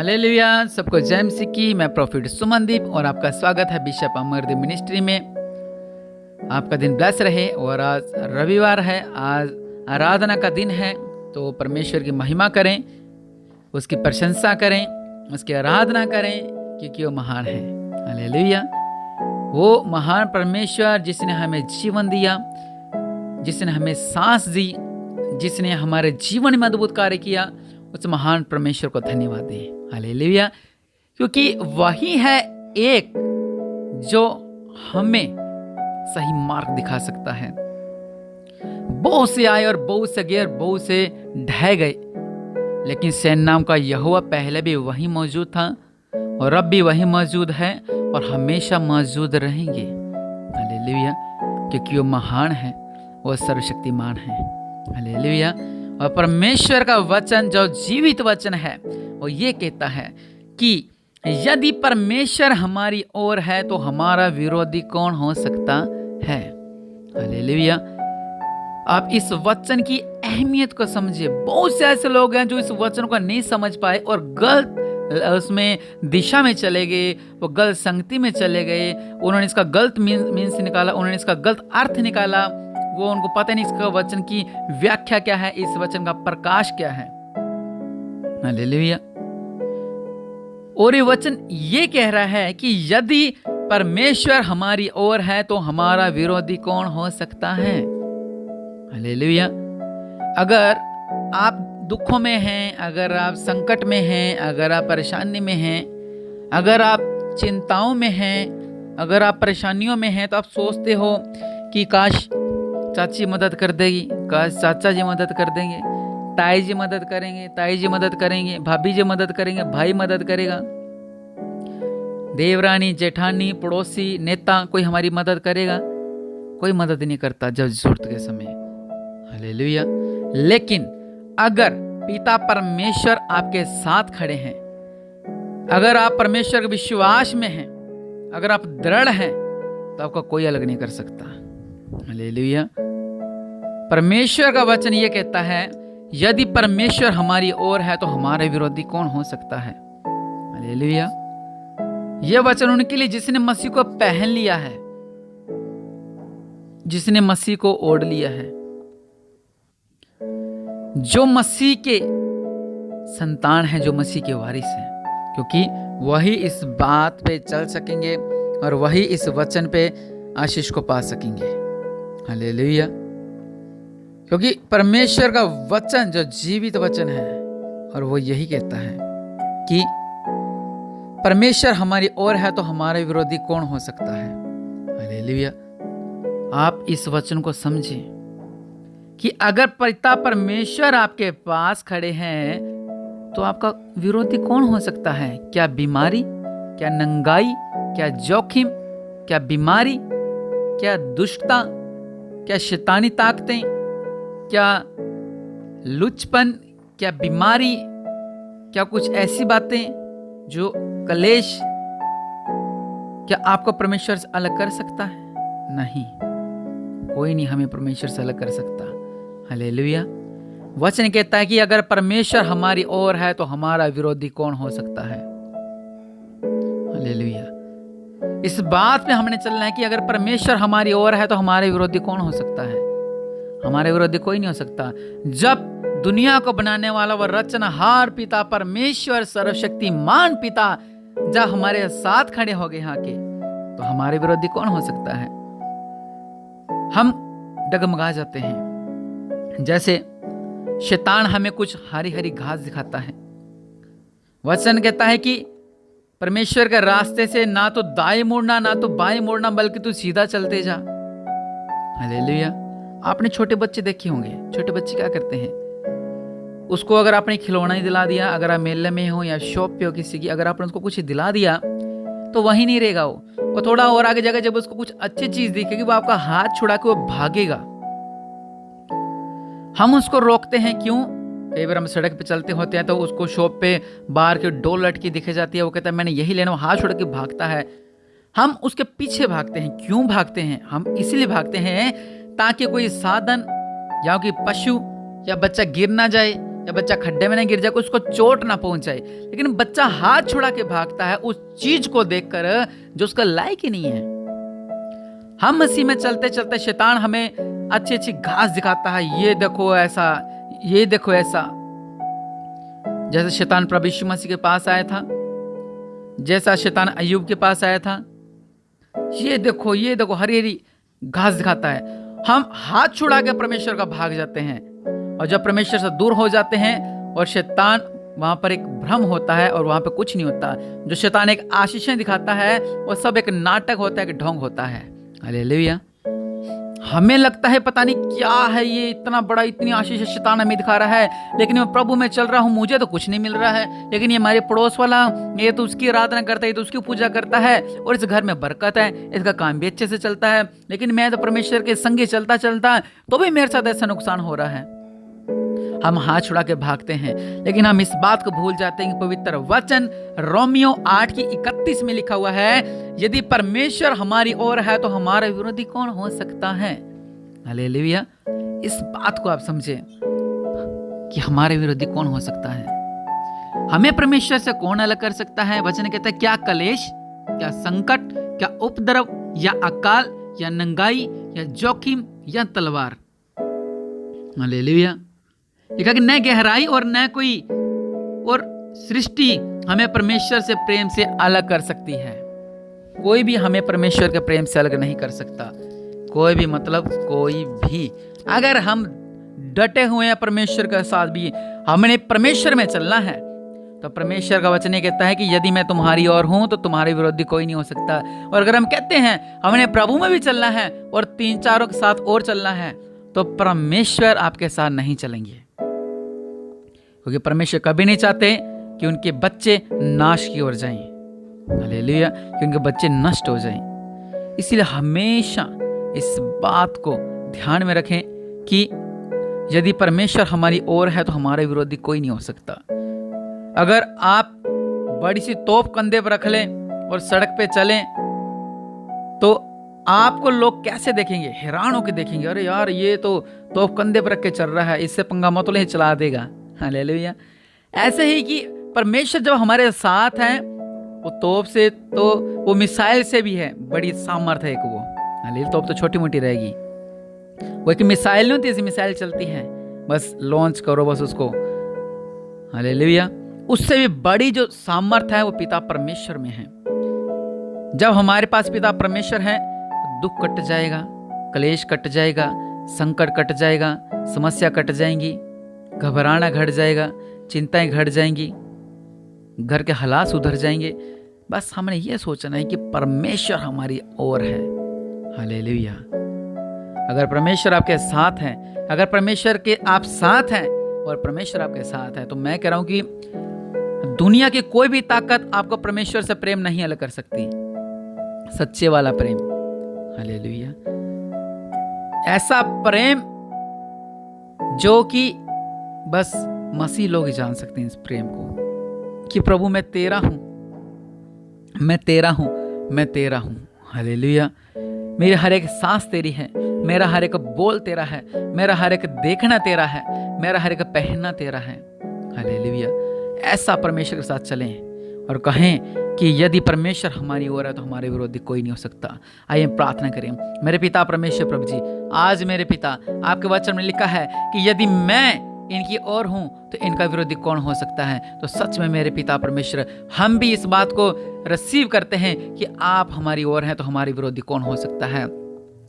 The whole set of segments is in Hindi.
हालेलुया। सबको जय मसीह की। मैं प्रॉफिट सुमनदीप और आपका स्वागत है बिशप अमरदीप मिनिस्ट्री में। आपका दिन ब्लेस रहे। और आज रविवार है, आज आराधना का दिन है, तो परमेश्वर की महिमा करें, उसकी प्रशंसा करें, उसकी आराधना करें, क्योंकि वो महान है। हालेलुया। वो महान परमेश्वर जिसने हमें जीवन दिया, जिसने हमें सांस दी, जिसने हमारे जीवन में अद्भुत कार्य किया, उस महान परमेश्वर को धन्यवाद दें। हालेलुया। क्योंकि वही है एक जो हमें सही मार्ग दिखा सकता है। बहुत से आए और बहुत से गए और बहुत से ढह गए, लेकिन सेनाओं का यहोवा पहले भी वही मौजूद था और अब भी वही मौजूद है और हमेशा मौजूद रहेंगे। हालेलुया। क्योंकि वो महान है, वो सर्वशक्तिमान है। हालेलुया। और परमेश्वर का वचन जो जीवित वचन है, वो ये कहता है कि यदि परमेश्वर हमारी ओर है तो हमारा विरोधी कौन हो सकता है। हालेलुया। आप इस वचन की अहमियत को समझिए। बहुत से ऐसे लोग हैं जो इस वचन को नहीं समझ पाए और गलत उसमें दिशा में चले गए, वो गलत संगति में चले गए, उन्होंने इसका गलत मीन्स निकाला, उन्होंने इसका गलत अर्थ निकाला। वो उनको पता नहीं इसका वचन की व्याख्या क्या है, इस वचन का प्रकाश क्या है। हालेलुया। और ये वचन ये कह रहा है कि यदि परमेश्वर हमारी ओर है तो हमारा विरोधी कौन हो सकता है। हालेलुया। अगर आप दुखों में हैं, अगर आप संकट में हैं, अगर आप परेशानी में हैं, अगर आप चिंताओं में हैं, अगर आप परेशानियों में हैं, तो आप सोचते हो कि काश चाची मदद कर देगी, काश चाचा जी मदद कर देंगे, ताई जी मदद करेंगे, ताई जी मदद करेंगे, भाभी जी मदद करेंगे, भाई मदद करेगा, देवरानी, जेठानी, पड़ोसी, नेता कोई हमारी मदद करेगा। कोई मदद नहीं करता जब जरूरत के समय। हालेलुया। लेकिन अगर पिता परमेश्वर आपके साथ खड़े हैं, अगर आप परमेश्वर के विश्वास में हैं, अगर आप दृढ़ हैं, तो आपका कोई अलग नहीं कर सकता। हालेलुया। परमेश्वर का वचन ये कहता है, यदि परमेश्वर हमारी ओर है तो हमारे विरोधी कौन हो सकता है। हालेलुया। यह वचन उनके लिए जिसने मसीह को पहन लिया है, जिसने मसीह को ओढ़ लिया है, जो मसीह के संतान है, जो मसीह के वारिस है, क्योंकि वही इस बात पे चल सकेंगे और वही इस वचन पे आशीष को पा सकेंगे। हालेलुया। क्योंकि परमेश्वर का वचन जो जीवित वचन है, और वो यही कहता है कि परमेश्वर हमारी ओर है तो हमारे विरोधी कौन हो सकता है। हालेलुया। आप इस वचन को समझें कि अगर पिता परमेश्वर आपके पास खड़े हैं तो आपका विरोधी कौन हो सकता है। क्या बीमारी, क्या नंगाई, क्या जोखिम, क्या बीमारी, क्या दुष्टता, क्या शैतानी ताकतें, क्या लुचपन, क्या बीमारी, क्या कुछ ऐसी बातें जो कलेश, क्या आपको परमेश्वर से अलग कर सकता है? नहीं, कोई नहीं हमें परमेश्वर से अलग कर सकता। हालेलुया। वचन कहता है कि अगर परमेश्वर हमारी ओर है तो हमारा विरोधी कौन हो सकता है। हालेलुया। इस बात पे हमने चलना है कि अगर परमेश्वर हमारी ओर है तो हमारे विरोधी कौन हो सकता है। हमारे विरोधी कोई नहीं हो सकता। जब दुनिया को बनाने वाला वह रचनहार पिता परमेश्वर सर्वशक्तिमान पिता जब हमारे साथ खड़े हो गए यहाँ के, तो हमारे विरोधी कौन हो सकता है। हम डगमगा जाते हैं। जैसे शैतान हमें कुछ हरी हरी घास दिखाता है। वचन कहता है कि परमेश्वर के रास्ते से ना तो दाएं मुड़ना ना तो बाएं मुड़ना, बल्कि तू सीधा चलते जा। हालेलुया। आपने छोटे बच्चे देखे होंगे। छोटे बच्चे क्या करते हैं, उसको अगर आपने खिलौना ही दिला दिया, अगर आप मेले में हो या शॉप पे हो किसी की, अगर आपने उसको कुछ दिला दिया तो वही नहीं रहेगा। वो थोड़ा और आगे जाकर जब उसको कुछ अच्छी चीज दिखेगी, वो आपका हाथ छुड़ा के वो भागेगा। हम उसको रोकते हैं, क्यों? कई बार हम सड़क पे चलते होते हैं तो उसको शॉप पे बाहर के डोल लटकी दिखे जाती है, वो कहता है मैंने यही लेना, वो हाथ छोड़ के भागता है। हम उसके पीछे भागते हैं। क्यों भागते हैं? हम इसलिए भागते हैं ताकि कोई साधन या कोई पशु या बच्चा गिर ना जाए, या बच्चा खड्डे में ना गिर जाए, उसको चोट ना पहुंचाए, लेकिन बच्चा हाथ छुड़ा के भागता है उस चीज को देखकर जो उसका लायक ही नहीं है। हम मसीह में चलते चलते शैतान हमें अच्छी अच्छी घास दिखाता है, ये देखो ऐसा, ये देखो ऐसा। जैसे शैतान प्रभु यीशु मसीह के पास आया था, जैसा शैतान अय्यूब के पास आया था, ये देखो हरी हरी घास दिखाता है। हम हाथ छुड़ा के परमेश्वर का भाग जाते हैं, और जब परमेश्वर से दूर हो जाते हैं और शैतान, वहां पर एक भ्रम होता है और वहां पर कुछ नहीं होता। जो शैतान एक आशीषें दिखाता है वो सब एक नाटक होता है, एक ढोंग होता है। हालेलुया। हमें लगता है पता नहीं क्या है ये, इतना बड़ा, इतनी आशीष शैतान हमें दिखा रहा है, लेकिन मैं प्रभु में चल रहा हूं, मुझे तो कुछ नहीं मिल रहा है। लेकिन ये हमारे पड़ोस वाला, ये तो उसकी आराधना करता है, ये तो उसकी पूजा करता है, और इस घर में बरकत है, इसका काम भी अच्छे से चलता है, लेकिन मैं तो परमेश्वर के संगे चलता चलता तो भी मेरे साथ ऐसा नुकसान हो रहा है। हम हाथ छुड़ा के भागते हैं, लेकिन हम इस बात को भूल जाते हैं कि पवित्र वचन रोमियो 8:31 में लिखा हुआ है, यदि परमेश्वर हमारी ओर है तो हमारा विरोधी कौन हो सकता है। हालेलुया। इस बात को आप समझें कि हमारे विरोधी कौन हो सकता है। हमें परमेश्वर से कौन अलग कर सकता है। वचन कहता है, क्या कलेश, क्या संकट, क्या उपद्रव, या अकाल, या नंगाई, या जोखिम, या तलवार। हालेलुया। लिखा कि न गहराई और न कोई और सृष्टि हमें परमेश्वर से प्रेम से अलग कर सकती है। कोई भी हमें परमेश्वर के प्रेम से अलग नहीं कर सकता, कोई भी, मतलब कोई भी। अगर हम डटे हुए हैं परमेश्वर के साथ भी, हमने परमेश्वर में चलना है, तो परमेश्वर का वचन कहता है कि यदि मैं तुम्हारी ओर हूं तो तुम्हारे विरोधी कोई नहीं हो सकता। और अगर हम कहते हैं हमने प्रभु में भी चलना है और 3-4 के साथ और चलना है, तो परमेश्वर आपके साथ नहीं चलेंगे, क्योंकि परमेश्वर कभी नहीं चाहते कि उनके बच्चे नाश की ओर जाएं। हालेलुया। कि उनके बच्चे नष्ट हो जाएं। इसीलिए हमेशा इस बात को ध्यान में रखें कि यदि परमेश्वर हमारी ओर है तो हमारे विरोधी कोई नहीं हो सकता। अगर आप बड़ी सी तोप कंधे पर रख लें और सड़क पे चलें, तो आपको लोग कैसे देखेंगे? हैरान होकर देखेंगे, अरे यार ये तो तोप कंधे पर रख के चल रहा है, इससे पंगा मत ले, चला देगा। हालेलुया। ऐसे ही कि परमेश्वर जब हमारे साथ है, वो तोप से तो वो मिसाइल से भी है बड़ी सामर्थ है एक वो। हालेलुया। तोप तो छोटी मोटी रहेगी, वो एक मिसाइल नहीं होती, ऐसी मिसाइल चलती है, बस लॉन्च करो बस उसको। हालेलुया। उससे भी बड़ी जो सामर्थ है वो पिता परमेश्वर में है। जब हमारे पास पिता परमेश्वर है, दुख कट जाएगा, क्लेश कट जाएगा, संकट कट जाएगा, समस्या कट जाएंगी, घबराना घट जाएगा, चिंताएं घट जाएंगी, घर के हालात सुधर जाएंगे। बस हमने ये सोचना है कि परमेश्वर हमारी ओर है। हालेलुया। अगर परमेश्वर आपके साथ है, अगर परमेश्वर के आप साथ हैं और परमेश्वर आपके साथ है, तो मैं कह रहा हूं कि दुनिया की कोई भी ताकत आपको परमेश्वर से प्रेम नहीं अलग कर सकती। सच्चे वाला प्रेम। हालेलुया। ऐसा प्रेम जो कि बस मसीह लोग ही जान सकते हैं इस प्रेम को, कि प्रभु मैं तेरा हूं, मैं तेरा हूं, मैं तेरा हूं। हालेलुया। मेरी हर एक सांस तेरी है, मेरा हर एक बोल तेरा है, मेरा हर एक देखना तेरा है, मेरा हर एक पहनना तेरा है। हालेलुया। ऐसा परमेश्वर के साथ चलें और कहें कि यदि परमेश्वर हमारी ओर है तो हमारे विरोधी कोई नहीं हो सकता। आइए प्रार्थना करें। मेरे पिता परमेश्वर प्रभु जी, आज मेरे पिता, आपके वचन में लिखा है कि यदि मैं इनकी ओर हूं तो इनका विरोधी कौन हो सकता है। तो सच में मेरे पिता परमेश्वर, हम भी इस बात को रिसीव करते हैं कि आप हमारी ओर हैं तो हमारे विरोधी कौन हो सकता है।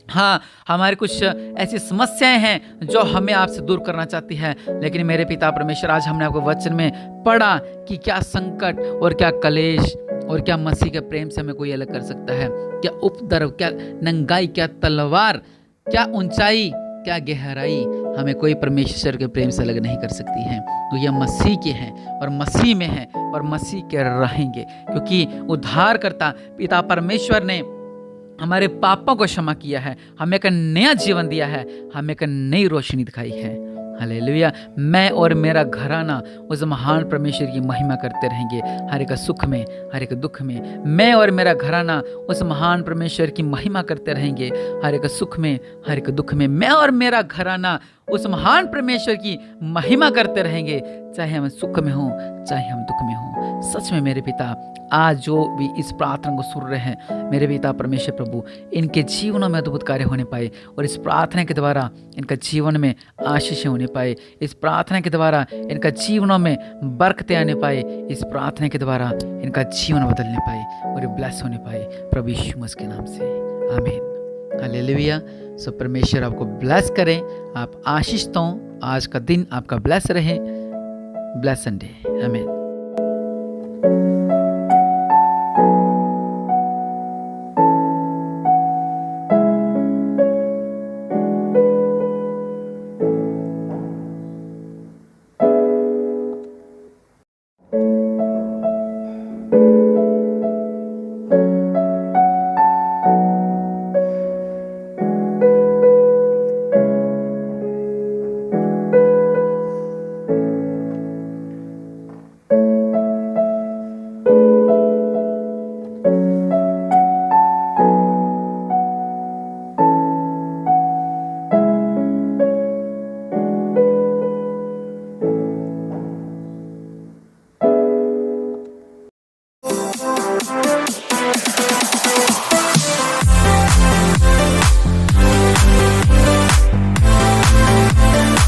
हाँ, हमारी कुछ ऐसी समस्याएं हैं जो हमें आपसे दूर करना चाहती है, लेकिन मेरे पिता परमेश्वर, आज हमने आपके वचन में पढ़ा कि क्या संकट और क्या कलेश और क्या मसीह के प्रेम से हमें कोई अलग कर सकता है। क्या उपद्रव, क्या नंगाई, क्या तलवार, क्या ऊंचाई, क्या गहराई हमें कोई परमेश्वर के प्रेम से अलग नहीं कर सकती है। तो यह मसीह के हैं और मसीह में है और मसीह के रहेंगे, क्योंकि उद्धारकर्ता पिता परमेश्वर ने हमारे पापों को क्षमा किया है, हमें एक नया जीवन दिया है, हमें एक नई रोशनी दिखाई है। हालेलुया। मैं और मेरा घराना उस महान परमेश्वर की महिमा करते रहेंगे, हर एक सुख में, हर एक दुख में। मैं और मेरा घराना उस महान परमेश्वर की महिमा करते रहेंगे, हर एक सुख में, हर एक दुख में। मैं और मेरा घराना उस महान परमेश्वर की महिमा करते रहेंगे, चाहे हम सुख में हों, चाहे हम दुख में हों। सच में मेरे पिता, आज जो भी इस प्रार्थना को सुन रहे हैं, मेरे पिता परमेश्वर प्रभु, इनके जीवनों में अद्भुत कार्य होने पाए और इस प्रार्थना के द्वारा इनका जीवन में आशीषें होने पाए। इस प्रार्थना के द्वारा इनका जीवनों में बरकतें आने पाए। इस प्रार्थना के द्वारा इनका जीवन बदलने पाए और ब्लेस होने पाए, प्रभु यीशु मसीह के नाम से, आमीन। हालेलुया। सो परमेश्वर आपको ब्लेस करें, आप आशीष दो। आज का दिन आपका ब्लेस रहे। ब्लेस संडे, आमीन।